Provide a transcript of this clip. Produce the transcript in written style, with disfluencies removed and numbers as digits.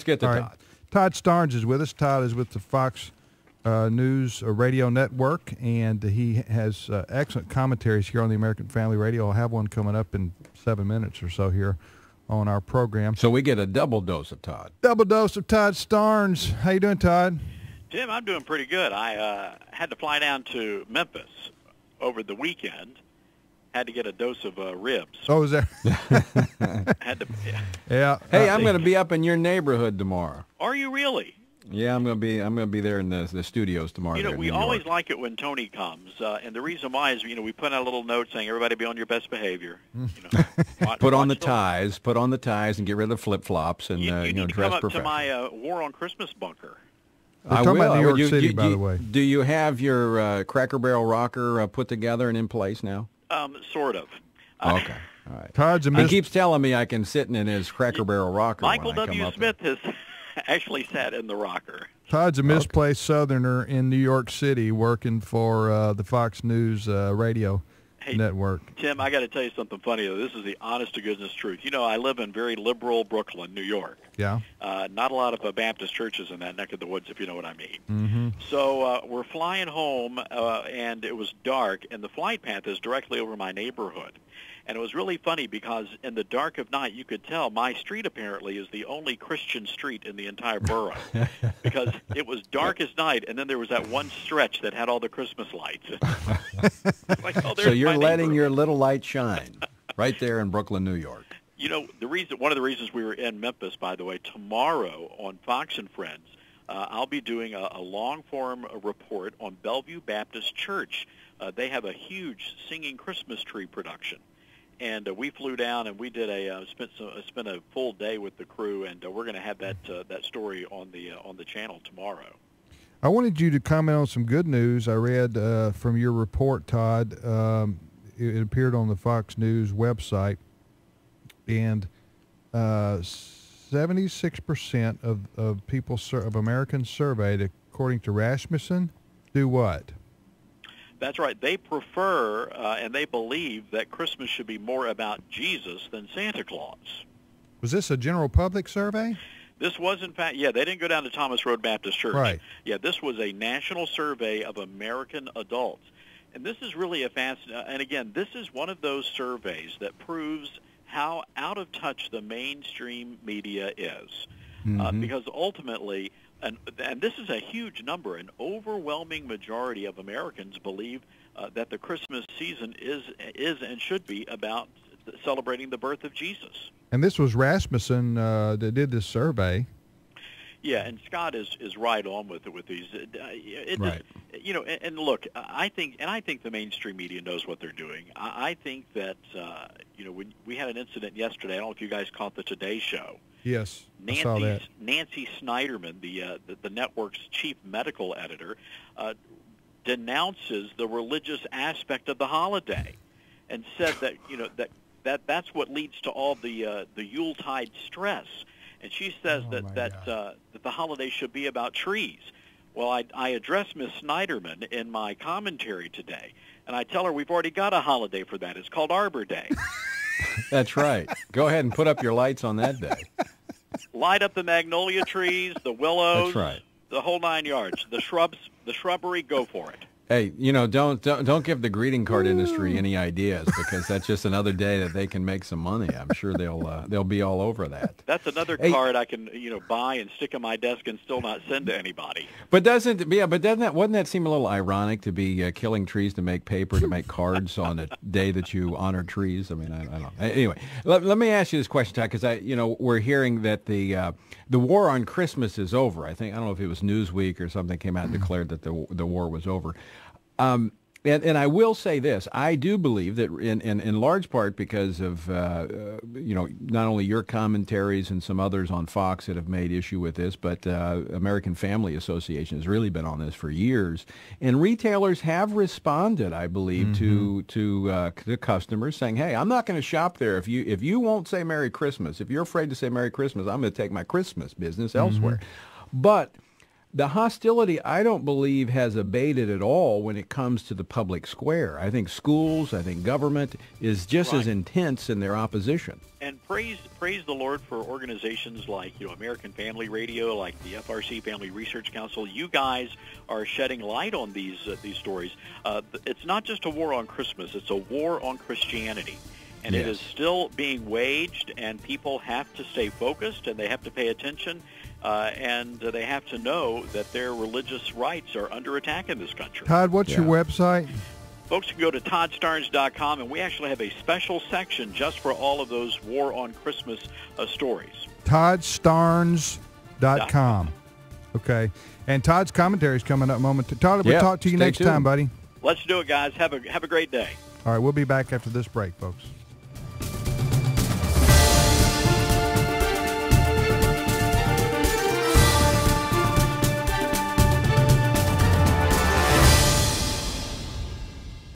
get to All right. Todd. Todd Starnes is with us. Todd is with the Fox News Radio Network, and he has excellent commentaries here on the American Family Radio. I'll have one coming up in 7 minutes or so here on our program. So we get a double dose of Todd. Double dose of Todd Starnes. How you doing, Todd? Tim, I'm doing pretty good. I had to fly down to Memphis over the weekend. Had to get a dose of ribs. Oh, is there? Had to. Yeah. Hey, I'm going to be up in your neighborhood tomorrow. Are you really? Yeah, I'm going to be there in the studios tomorrow. You know, there in we New always York. like it when Tony comes, and the reason why is, we put out a little note saying everybody be on your best behavior. Put on the ties, and get rid of the flip flops, and You need to dress come up to professional. my War on Christmas bunker. We're talking about New York You- City, you- by the you- way. Do you have your Cracker Barrel rocker put together and in place now? Sort of. Okay, all right. Todd's a He mis- keeps telling me I can sit in his Cracker Barrel rocker Michael when I come W. up. Smith has actually sat in the rocker. Todd's a misplaced Southerner in New York City working for the Fox News Radio Network. Tim, I got to tell you something funny. This is the honest-to-goodness truth. I live in very liberal Brooklyn, New York. Yeah. Not a lot of Baptist churches in that neck of the woods, if you know what I mean. Mm-hmm. So we're flying home, and it was dark, and the flight path is directly over my neighborhood. And it was really funny because in the dark of night, you could tell my street apparently is the only Christian street in the entire borough because it was dark as night, and then there was that one stretch that had all the Christmas lights. Like, oh, So there's you're my letting neighbor. your little light shine right there in Brooklyn, New York. One of the reasons we were in Memphis, by the way, tomorrow on Fox and Friends, I'll be doing a long-form report on Bellevue Baptist Church. They have a huge singing Christmas tree production. And we flew down and we did spent a full day with the crew, and we're going to have that story on the channel tomorrow. I wanted you to comment on some good news. I read from your report, Todd. It appeared on the Fox News website, and 76% of people of Americans surveyed, according to Rasmussen, do what? That's right. They prefer and they believe that Christmas should be more about Jesus than Santa Claus. Was this a general public survey? This was, in fact, they didn't go down to Thomas Road Baptist Church. Right. Yeah, this was a national survey of American adults. And this is really and again, this is one of those surveys that proves how out of touch the mainstream media is. Mm-hmm. Because ultimately, and this is a huge number, an overwhelming majority of Americans believe that the Christmas season is and should be about celebrating the birth of Jesus. And this was Rasmussen that did this survey. Yeah, and Scott is right on with these. Right. And look, I think the mainstream media knows what they're doing. I think that when we had an incident yesterday, I don't know if you guys caught the Today Show. Yes, I saw that. Nancy Snyderman, the network's chief medical editor, denounces the religious aspect of the holiday, and said that that's what leads to all the Yuletide stress. And she says that the holiday should be about trees. Well, I address Ms. Snyderman in my commentary today, and I tell her we've already got a holiday for that. It's called Arbor Day. That's right. Go ahead and put up your lights on that day. Light up the magnolia trees, the willows, That's right. the whole 9 yards. The shrubbery, go for it. Hey, don't give the greeting card industry any ideas, because that's just another day that they can make some money. I'm sure they'll be all over that. That's another card I can buy and stick on my desk and still not send to wouldn't that seem a little ironic to be killing trees to make paper, to make cards on a day that you honor trees? I mean, I don't know. Anyway, let me ask you this question, Todd, because we're hearing that the war on Christmas is over. I don't know if it was Newsweek or something came out and declared that the war was over. And I will say this: I do believe that, in large part because of not only your commentaries and some others on Fox that have made issue with this, but American Family Association has really been on this for years, and retailers have responded, I believe, to customers saying, "Hey, I'm not going to shop there if you won't say Merry Christmas. If you're afraid to say Merry Christmas, I'm going to take my Christmas business elsewhere." But The hostility, I don't believe, has abated at all when it comes to the public square. I think schools, I think government is just as intense in their opposition. And praise the Lord for organizations like, American Family Radio, like the FRC Family Research Council. You guys are shedding light on these stories. It's not just a war on Christmas; it's a war on Christianity. And yes. It is still being waged, and people have to stay focused, and they have to pay attention, and they have to know that their religious rights are under attack in this country. Todd, what's your website? Folks can go to ToddStarnes.com, and we actually have a special section just for all of those War on Christmas stories. ToddStarnes.com. Okay. And Todd's commentary is coming up momentarily. Todd, we'll talk to you next time, buddy. Let's do it, guys. Have a great day. All right, we'll be back after this break, folks.